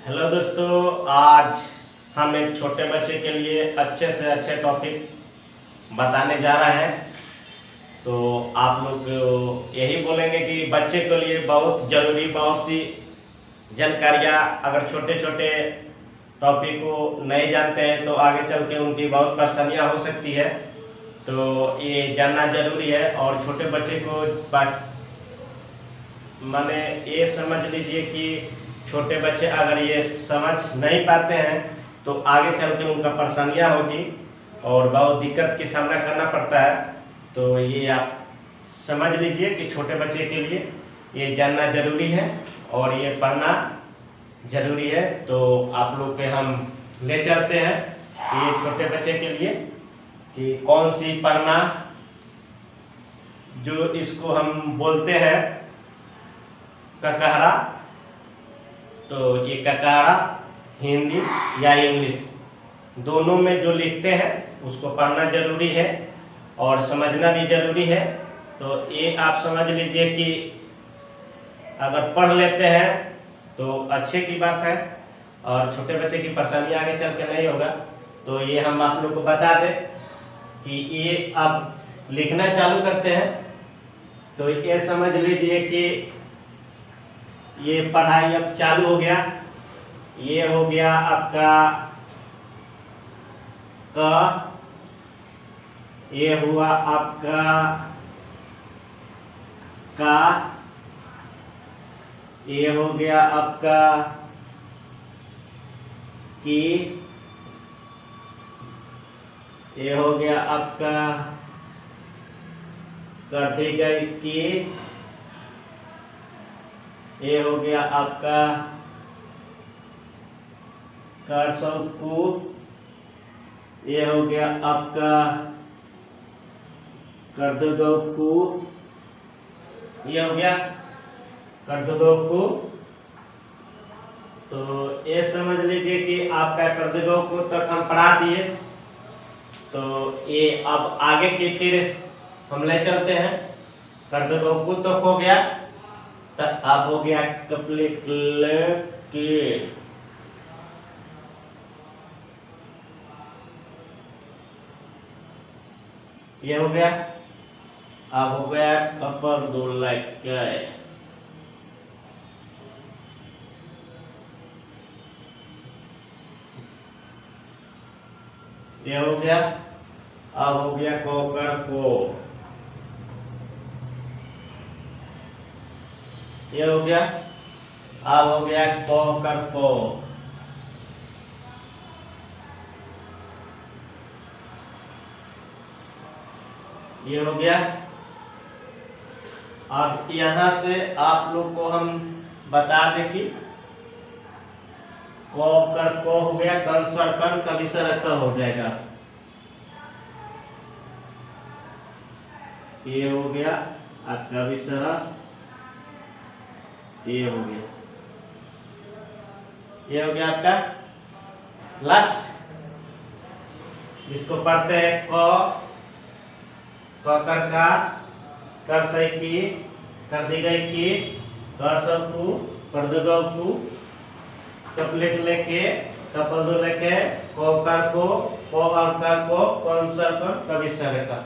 Hello दोस्तों, आज हम एक छोटे बच्चे के लिए अच्छे से अच्छे टॉपिक बताने जा रहे हैं। तो आप लोग यही बोलेंगे कि बच्चे के लिए बहुत ज़रूरी बहुत सी जानकारियाँ, अगर छोटे छोटे टॉपिक को नहीं जानते हैं तो आगे चल के उनकी बहुत परेशानियाँ हो सकती है। तो ये जानना जरूरी है। और छोटे बच्चे को माने ये समझ लीजिए कि छोटे बच्चे अगर ये समझ नहीं पाते हैं तो आगे चल के उनका परेशानियाँ होगी और बहुत दिक्कत की सामना करना पड़ता है। तो ये आप समझ लीजिए कि छोटे बच्चे के लिए ये जानना जरूरी है और ये पढ़ना जरूरी है। तो आप लोग के हम ले चलते हैं कि ये छोटे बच्चे के लिए कि कौन सी पढ़ना, जो इसको हम बोलते हैं ककहरा। तो ये ककहरा हिंदी या इंग्लिश दोनों में जो लिखते हैं उसको पढ़ना जरूरी है और समझना भी जरूरी है। तो ये आप समझ लीजिए कि अगर पढ़ लेते हैं तो अच्छे की बात है और छोटे बच्चे की परेशानी आगे चल के नहीं होगा। तो ये हम आप लोग को बता दें कि ये अब लिखना चालू करते हैं। तो ये समझ लीजिए कि ये पढ़ाई अब चालू हो गया। ये हो गया आपका क, ये हुआ आपका का, ये हो गया आपका की, ये हो गया आपका कर दी गई की, ये हो गया आपका कर सकू, ये हो गया आपका कर दो कू, ये हो गया कर दो कू। तो ये समझ लीजिए कि आपका कर दो को तक हम पढ़ा दिए। तो ये अब आगे की फिर हम ले चलते हैं। कर दो कू तक हो गया, तो अब हो गया कपलेट के, ये हो गया। अब हो गया कपर दो लाइक, ये हो गया। अब हो गया कोकर को, ये हो गया। अब हो गया कोकर को, ये हो गया। अब यहाँ से आप लोग को हम बता दें कि को कर को हो गया, कन सर कन कभी सर क हो जाएगा। ये हो गया कभी सर, ये हो गया। ये हो गया आपका लास्ट, जिसको पढ़ते हैं क कर का, कर सही की, कर दी गई की, कर सकू, कर दो कू, कपलेट लेके, कपल दो लेके, को कर को और कर को, कौन सा कर कभी सर का।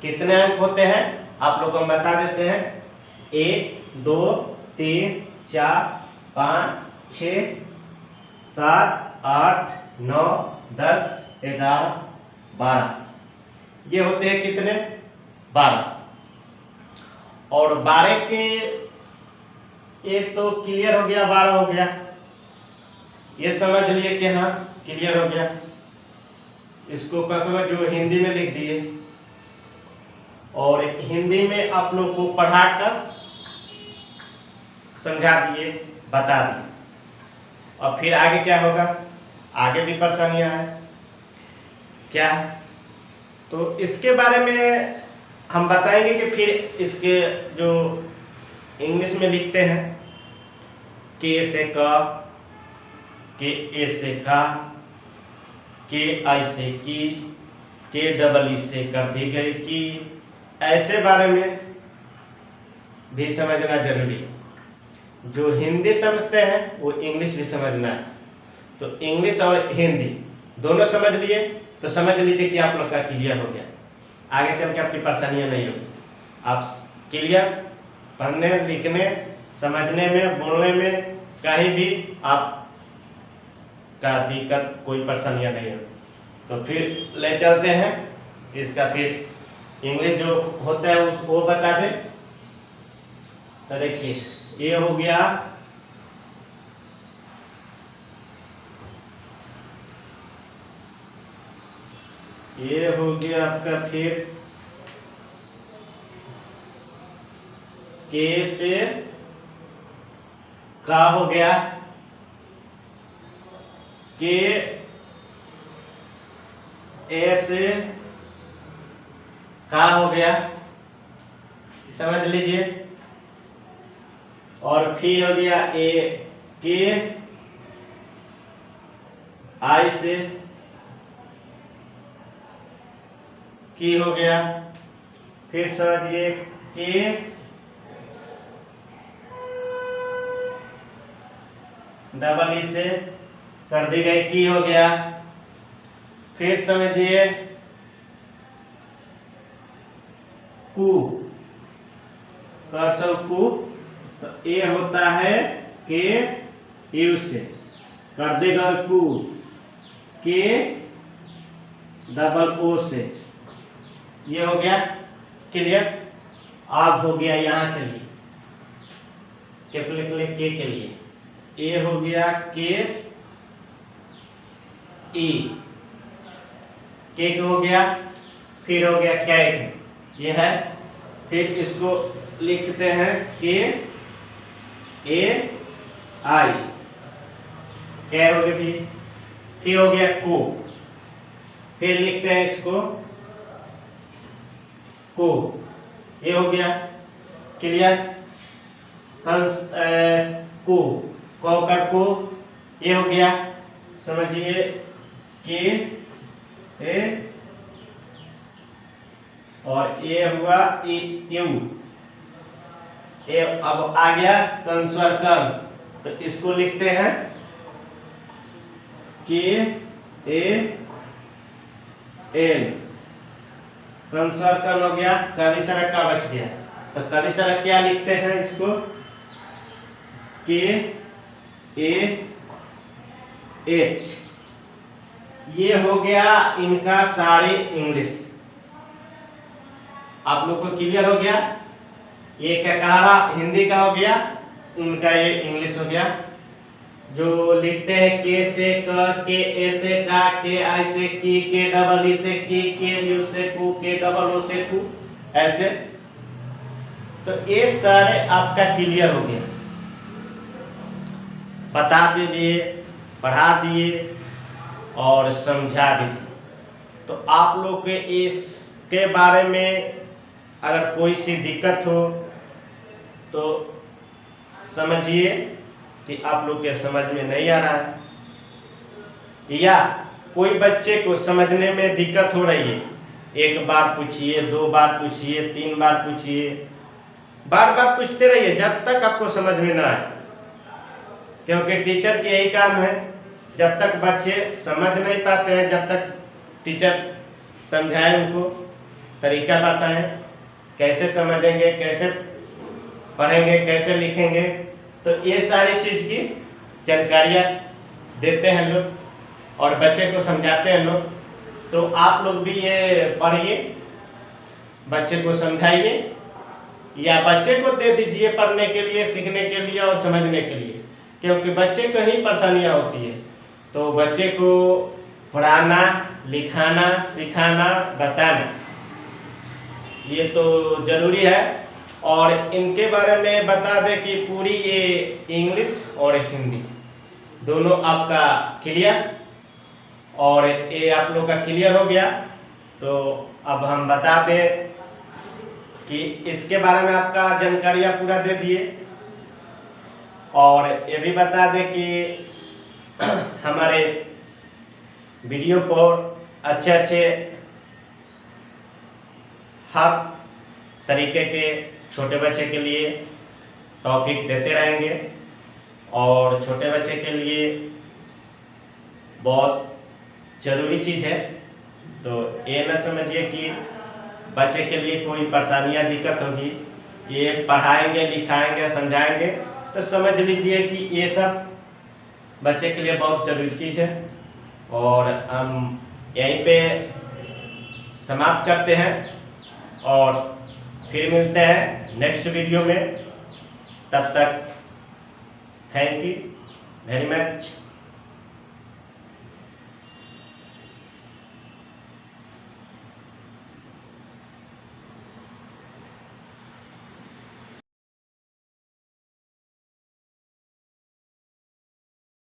कितने अंक होते हैं आप लोग को बता देते हैं। 1 2 3 4 5 6 7 8 9 10 11 12, ये होते हैं कितने 12। और 12 के एक तो क्लियर हो गया, 12 हो गया, ये समझ लिए कि हाँ क्लियर हो गया। इसको ककवा जो हिंदी में लिख दिए और हिंदी में आप लोग को पढ़ाकर समझा दिए, बता दिए। और फिर आगे क्या होगा, आगे भी परेशानियां हैं क्या, तो इसके बारे में हम बताएंगे कि फिर इसके जो इंग्लिश में लिखते हैं के से क, के ए से का, के आई से की, के डबल ई से कर दी गई की, ऐसे बारे में भी समझना जरूरी है। जो हिंदी समझते हैं वो इंग्लिश भी समझना है। तो इंग्लिश और हिंदी दोनों समझ लिए तो समझ लीजिए कि आप लोग का क्लियर हो गया। आगे चल के आपकी परेशानियां नहीं होगी। आप क्लियर पढ़ने लिखने समझने में बोलने में कहीं भी आप का दिक्कत कोई परेशानियां नहीं होगी। तो फिर ले चलते हैं इसका, फिर इंग्लिश जो होता है वो बता दें। तो देखिए ये हो गया आपका, फिर के से का हो गया, के ए से का हो गया, समझ लीजिए। और फिर हो गया ए के आई से की हो गया। फिर समझिए के डबल ई से कर दी गई की हो गया। फिर समझिए कु, कर्सर कु, तो ये होता है के यू से कर देगा कु, के डबल ओ से, ये हो गया क्लियर। अब हो गया यहाँ चलिए कैपिटल के लिए, ए हो गया के ई, के हो गया। फिर हो गया कैट, ये है। फिर इसको लिखते हैं के ए आई, कै हो गया भी। फिर हो गया को, फिर लिखते हैं इसको को, ये हो गया क्लियर। को कर को, ये हो गया समझिए के ए, और ये हुआ यू, ये अब आ गया कंसर कर, तो इसको लिखते हैं के ए एल, कंसर कर हो गया। कवि सरक का बच गया, तो कवि सरक क्या लिखते हैं इसको के ए एच, ये हो गया इनका सारे इंग्लिश। आप लोग को क्लियर हो गया। ये ककारा हिंदी का हो गया, उनका ये इंग्लिश हो गया। जो लिखते हैं के से क, के ए से का, के आई से की, के डबल ई से की, के यू से कु, के डबल ओ से कु, ऐसे। तो ये सारे आपका क्लियर हो गया। बता दिए, पढ़ा दिए और समझा भी दिए। तो आप लोग के इसके बारे में अगर कोई सी दिक्कत हो तो समझिए कि आप लोग के समझ में नहीं आ रहा है, या कोई बच्चे को समझने में दिक्कत हो रही है, एक बार पूछिए, दो बार पूछिए, तीन बार पूछिए, बार बार पूछते रहिए जब तक आपको समझ में ना आए। क्योंकि टीचर की यही काम है, जब तक बच्चे समझ नहीं पाते हैं, जब तक टीचर समझाए, उनको तरीका बताएं, कैसे समझेंगे, कैसे पढ़ेंगे, कैसे लिखेंगे, तो ये सारी चीज़ की जानकारियाँ देते हैं लोग और बच्चे को समझाते हैं लोग। तो आप लोग भी ये पढ़िए, बच्चे को समझाइए या बच्चे को दे दीजिए पढ़ने के लिए, सीखने के लिए और समझने के लिए, क्योंकि बच्चे को ही परेशानियाँ होती है। तो बच्चे को पढ़ाना, लिखाना, सिखाना, बताना ये तो ज़रूरी है। और इनके बारे में बता दें कि पूरी ये इंग्लिश और हिंदी दोनों आपका क्लियर, और ये आप लोग का क्लियर हो गया। तो अब हम बता दें कि इसके बारे में आपका जानकारियाँ पूरा दे दिए, और ये भी बता दें कि हमारे वीडियो पर अच्छे हर तरीके के छोटे बच्चे के लिए टॉपिक देते रहेंगे। और छोटे बच्चे के लिए बहुत ज़रूरी चीज़ है। तो ये न समझिए कि बच्चे के लिए कोई परेशानियाँ दिक्कत होगी, ये पढ़ाएंगे लिखाएंगे समझाएंगे तो समझ लीजिए कि ये सब बच्चे के लिए बहुत ज़रूरी चीज़ है। और हम यहीं पे समाप्त करते हैं और फिर मिलते हैं नेक्स्ट वीडियो में। तब तक थैंक यू वेरी मच।